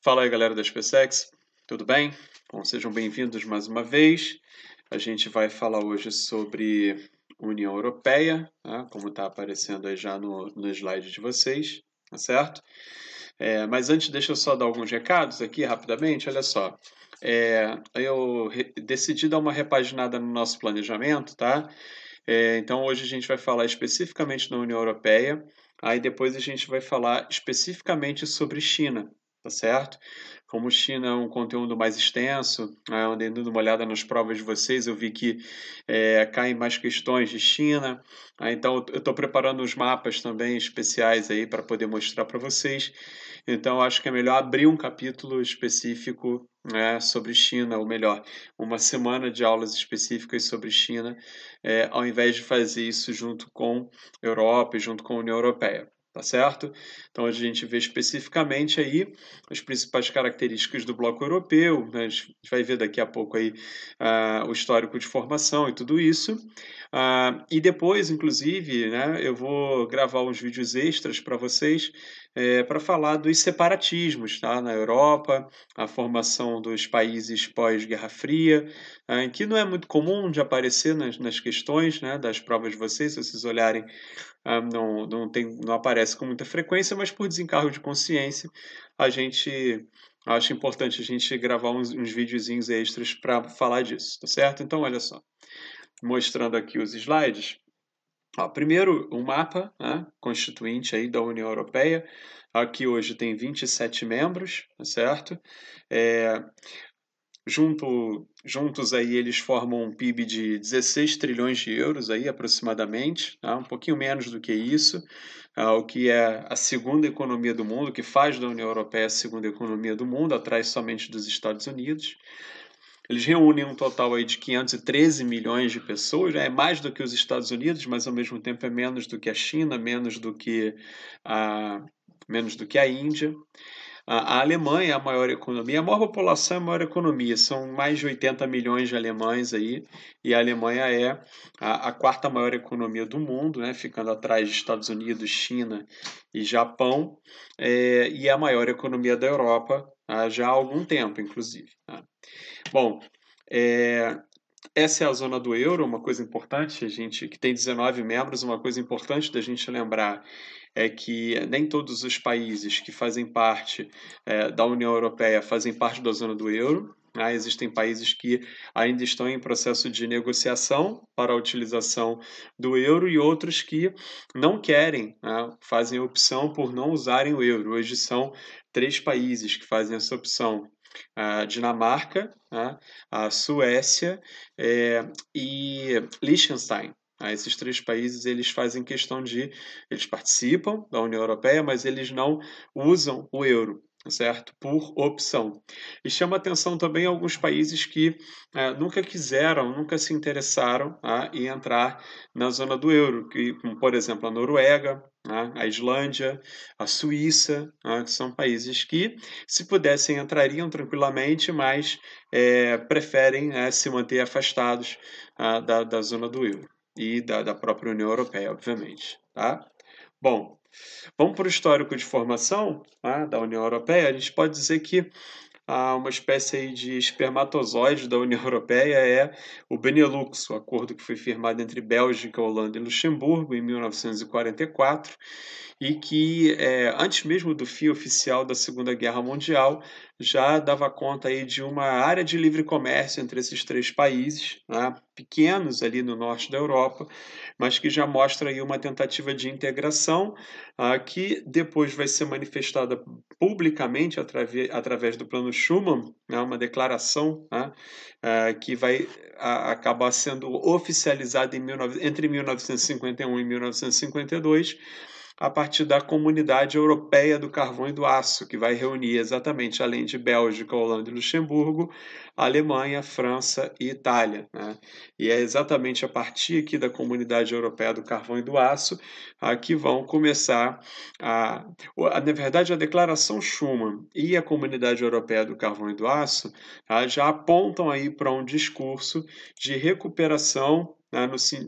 Fala aí, galera da SpaceX, tudo bem? Bom, sejam bem-vindos mais uma vez. A gente vai falar hoje sobre União Europeia, tá? Como está aparecendo aí já no slide de vocês, tá certo? Mas antes, deixa eu só dar alguns recados aqui rapidamente. Olha só, eu decidi dar uma repaginada no nosso planejamento, tá? Então hoje a gente vai falar especificamente da União Europeia, aí depois a gente vai falar especificamente sobre China, tá certo? Como China é um conteúdo mais extenso, eu andei dando uma olhada nas provas de vocês, eu vi que caem mais questões de China, então eu estou preparando os mapas também especiais aí para poder mostrar para vocês. Então eu acho que é melhor abrir um capítulo específico, né, sobre China, ou melhor, uma semana de aulas específicas sobre China, ao invés de fazer isso junto com Europa e junto com a União Europeia. Tá certo? Então a gente vê especificamente aí as principais características do bloco europeu, né? A gente vai ver daqui a pouco aí o histórico de formação e tudo isso. E depois, inclusive, né, eu vou gravar uns vídeos extras para vocês para falar dos separatismos, tá? Na Europa, a formação dos países pós-Guerra Fria, que não é muito comum de aparecer nas questões, né, das provas de vocês, se vocês olharem, não aparece com muita frequência, mas por desencargo de consciência, a gente acha importante a gente gravar uns videozinhos extras para falar disso, tá certo? Então, olha só, mostrando aqui os slides. Primeiro, o mapa, né, constituinte aí da União Europeia. Aqui hoje tem 27 membros, tá certo? É, juntos aí eles formam um PIB de 16 trilhões de euros aí aproximadamente, tá? Um pouquinho menos do que isso, o que é a segunda economia do mundo, que faz da União Europeia a segunda economia do mundo, atrás somente dos Estados Unidos. Eles reúnem um total aí de 513 milhões de pessoas, é mais do que os Estados Unidos, mas ao mesmo tempo é menos do que a China, a, menos do que a Índia. A Alemanha é a maior economia, a maior população é a maior economia, são mais de 80 milhões de alemães aí, e a Alemanha é a quarta maior economia do mundo, né, ficando atrás de Estados Unidos, China e Japão, e é a maior economia da Europa já há algum tempo, inclusive. Tá? Bom, é, essa é a zona do euro, uma coisa importante, a gente que tem 19 membros, uma coisa importante da gente lembrar é que nem todos os países que fazem parte da União Europeia fazem parte da zona do euro. Existem países que ainda estão em processo de negociação para a utilização do euro e outros que não querem, fazem a opção por não usarem o euro. Hoje são 3 países que fazem essa opção: a Dinamarca, a Suécia e Liechtenstein. Esses 3 países eles fazem questão eles participam da União Europeia, mas eles não usam o euro, certo? Por opção. E chama atenção também alguns países que nunca quiseram, nunca se interessaram em entrar na zona do euro, como por exemplo a Noruega, a Islândia, a Suíça, que são países que, se pudessem, entrariam tranquilamente, mas preferem se manter afastados da zona do euro e da própria União Europeia, obviamente. Tá? Bom, vamos para o histórico de formação da União Europeia. A gente pode dizer que uma espécie aí de espermatozoide da União Europeia é o Benelux, o acordo que foi firmado entre Bélgica, Holanda e Luxemburgo em 1944 e que, antes mesmo do fim oficial da Segunda Guerra Mundial, já dava conta aí de uma área de livre comércio entre esses 3 países, pequenos ali no norte da Europa, mas que já mostra aí uma tentativa de integração que depois vai ser manifestada publicamente através do Plano Schuman, uma declaração que vai acabar sendo oficializada entre 1951 e 1952, a partir da Comunidade Europeia do Carvão e do Aço, que vai reunir exatamente, além de Bélgica, Holanda e Luxemburgo, Alemanha, França e Itália. E é exatamente a partir aqui da Comunidade Europeia do Carvão e do Aço que vão começar na verdade, a Declaração Schuman e a Comunidade Europeia do Carvão e do Aço já apontam aí para um discurso de recuperação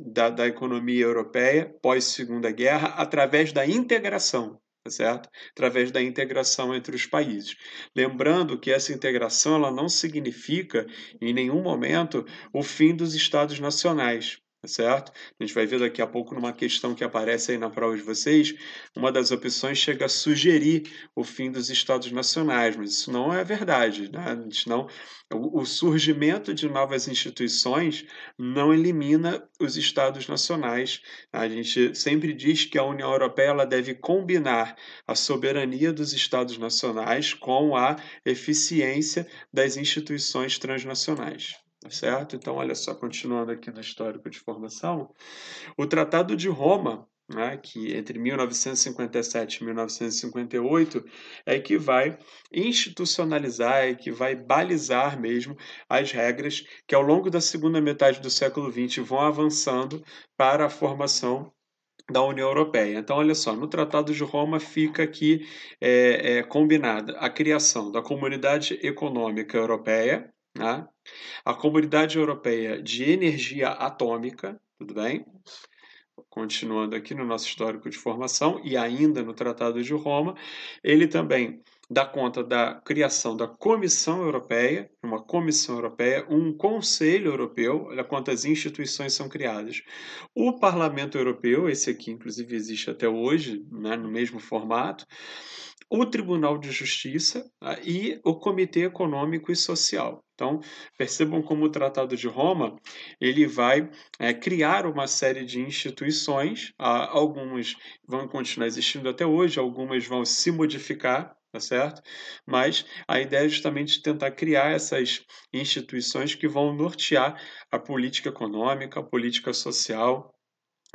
da economia europeia pós-Segunda Guerra através da integração. tá certo? Através da integração entre os países. Lembrando que essa integração ela não significa, em nenhum momento, o fim dos Estados nacionais. Tá certo? A gente vai ver daqui a pouco numa questão que aparece aí na prova de vocês, uma das opções chega a sugerir o fim dos Estados nacionais, mas isso não é verdade, né? A gente não, o surgimento de novas instituições não elimina os Estados nacionais. A gente sempre diz que a União Europeia ela deve combinar a soberania dos Estados nacionais com a eficiência das instituições transnacionais. Tá certo? Então, olha só, continuando aqui no histórico de formação, o Tratado de Roma, né, que entre 1957 e 1958 é que vai institucionalizar, é que vai balizar mesmo as regras que ao longo da segunda metade do século XX vão avançando para a formação da União Europeia. Então, olha só, no Tratado de Roma fica aqui combinada a criação da Comunidade Econômica Europeia, né? A Comunidade Europeia de Energia Atômica, tudo bem? Continuando aqui no nosso histórico de formação e ainda no Tratado de Roma, ele também dá conta da criação da Comissão Europeia, uma Comissão Europeia, um Conselho Europeu, olha quantas instituições são criadas. O Parlamento Europeu, esse aqui inclusive existe até hoje, né, no mesmo formato, o Tribunal de Justiça e o Comitê Econômico e Social. Então, percebam como o Tratado de Roma ele vai criar uma série de instituições, algumas vão continuar existindo até hoje, algumas vão se modificar, tá certo? Mas a ideia é justamente tentar criar essas instituições que vão nortear a política econômica, a política social,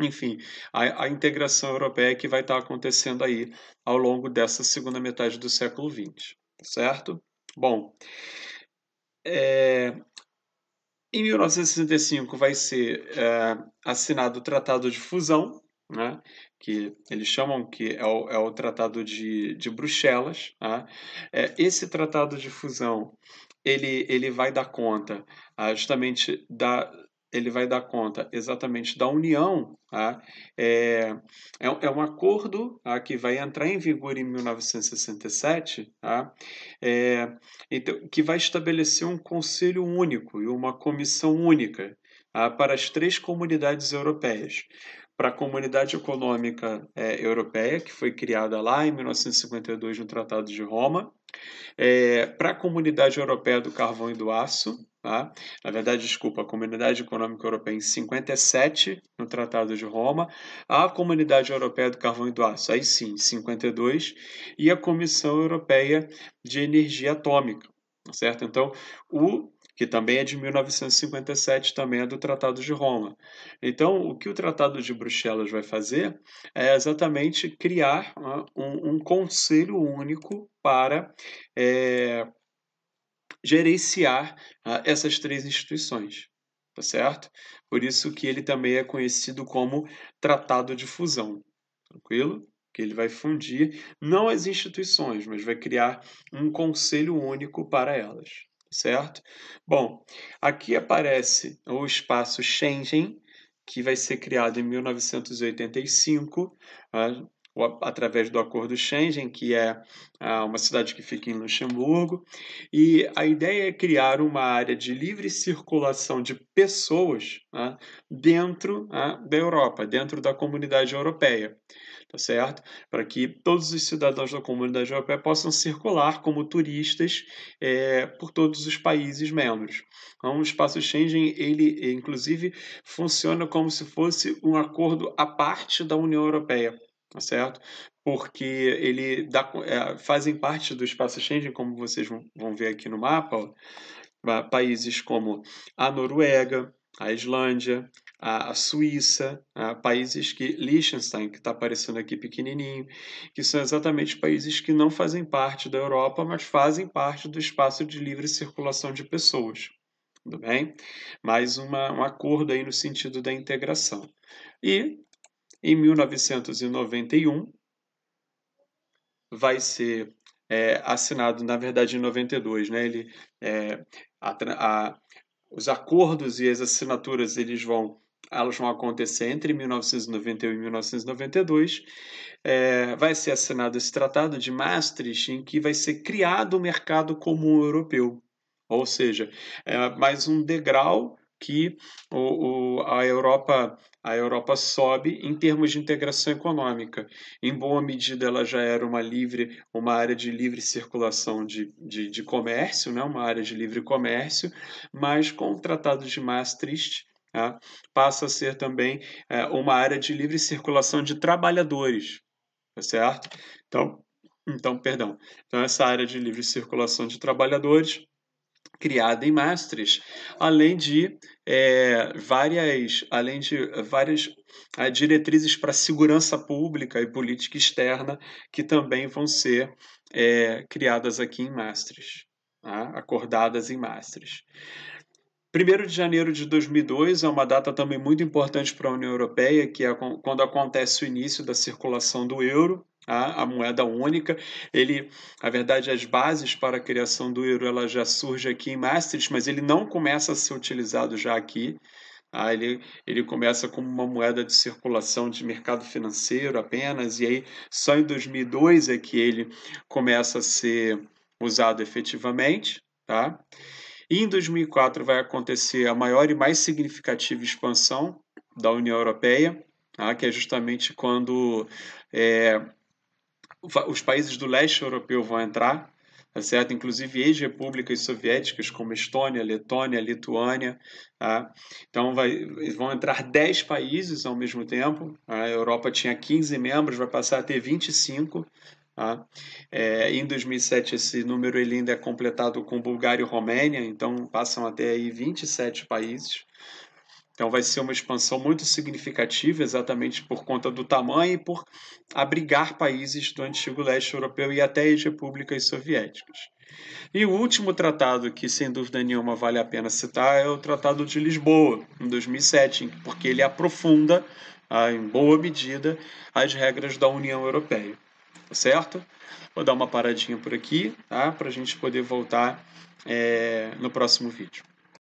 enfim, a integração europeia que vai estar acontecendo aí ao longo dessa segunda metade do século XX, tá certo? Bom, em 1965 vai ser assinado o Tratado de Fusão, né, que eles chamam que é o Tratado de Bruxelas. Tá? Esse Tratado de Fusão ele vai dar conta justamente ele vai dar conta exatamente da união, tá? É um acordo que vai entrar em vigor em 1967, tá? Então, que vai estabelecer um conselho único e uma comissão única para as três comunidades europeias. Para a Comunidade Econômica Europeia, que foi criada lá em 1952 no Tratado de Roma, para a Comunidade Europeia do Carvão e do Aço, tá? Na verdade, desculpa, a Comunidade Econômica Europeia em 57, no Tratado de Roma, a Comunidade Europeia do Carvão e do Aço, aí sim, 52, e a Comissão Europeia de Energia Atômica, certo? Então, que também é de 1957, também é do Tratado de Roma. Então, o que o Tratado de Bruxelas vai fazer é exatamente criar um conselho único para gerenciar essas três instituições, tá certo? Por isso que ele também é conhecido como Tratado de Fusão, tranquilo? Que ele vai fundir não as instituições, mas vai criar um conselho único para elas, certo? Bom, aqui aparece o espaço Schengen, que vai ser criado em 1985, através do Acordo Schengen, que é uma cidade que fica em Luxemburgo, e a ideia é criar uma área de livre circulação de pessoas dentro da Europa, dentro da comunidade europeia, tá certo? Para que todos os cidadãos da comunidade europeia possam circular como turistas por todos os países membros. Então, o espaço Schengen, ele inclusive funciona como se fosse um acordo à parte da União Europeia, tá certo? Porque fazem parte do espaço Schengen, como vocês vão ver aqui no mapa, países como a Noruega, a Islândia, a Suíça, países que Liechtenstein, que está aparecendo aqui pequenininho, que são exatamente países que não fazem parte da Europa, mas fazem parte do espaço de livre circulação de pessoas. Tudo bem? Mais um acordo aí no sentido da integração. E em 1991 vai ser assinado, na verdade, em 92, né? Os acordos e as assinaturas eles vão elas vão acontecer entre 1991 e 1992. Vai ser assinado esse Tratado de Maastricht, em que vai ser criado o mercado comum europeu. Ou seja, é mais um degrau que a Europa sobe em termos de integração econômica. Em boa medida, ela já era uma área de livre circulação de comércio, né? Uma área de livre comércio, mas com o Tratado de Maastricht, tá? Passa a ser também uma área de livre circulação de trabalhadores, tá certo? Perdão. Então, essa área de livre circulação de trabalhadores criada em Maastricht, além de várias diretrizes para segurança pública e política externa que também vão ser criadas aqui em Maastricht, tá? Acordadas em Maastricht. 1º de janeiro de 2002 é uma data também muito importante para a União Europeia, que é quando acontece o início da circulação do euro, a moeda única. Na verdade, as bases para a criação do euro ela já surge aqui em Maastricht, mas ele não começa a ser utilizado já aqui. Ele começa como uma moeda de circulação de mercado financeiro apenas, e aí só em 2002 é que ele começa a ser usado efetivamente, tá? E em 2004 vai acontecer a maior e mais significativa expansão da União Europeia, tá? Que é justamente quando os países do leste europeu vão entrar, tá certo? Inclusive ex-repúblicas soviéticas como Estônia, Letônia, Lituânia. Tá? Então vão entrar 10 países ao mesmo tempo. A Europa tinha 15 membros, vai passar a ter 25. Tá? Em 2007 esse número ele ainda é completado com Bulgária e Romênia, então passam até aí 27 países. Então vai ser uma expansão muito significativa, exatamente por conta do tamanho e por abrigar países do antigo leste europeu e até as repúblicas soviéticas. E o último tratado que, sem dúvida nenhuma, vale a pena citar é o Tratado de Lisboa, em 2007, porque ele aprofunda, em boa medida, as regras da União Europeia. Tá certo? Vou dar uma paradinha por aqui, tá? Para a gente poder voltar no próximo vídeo.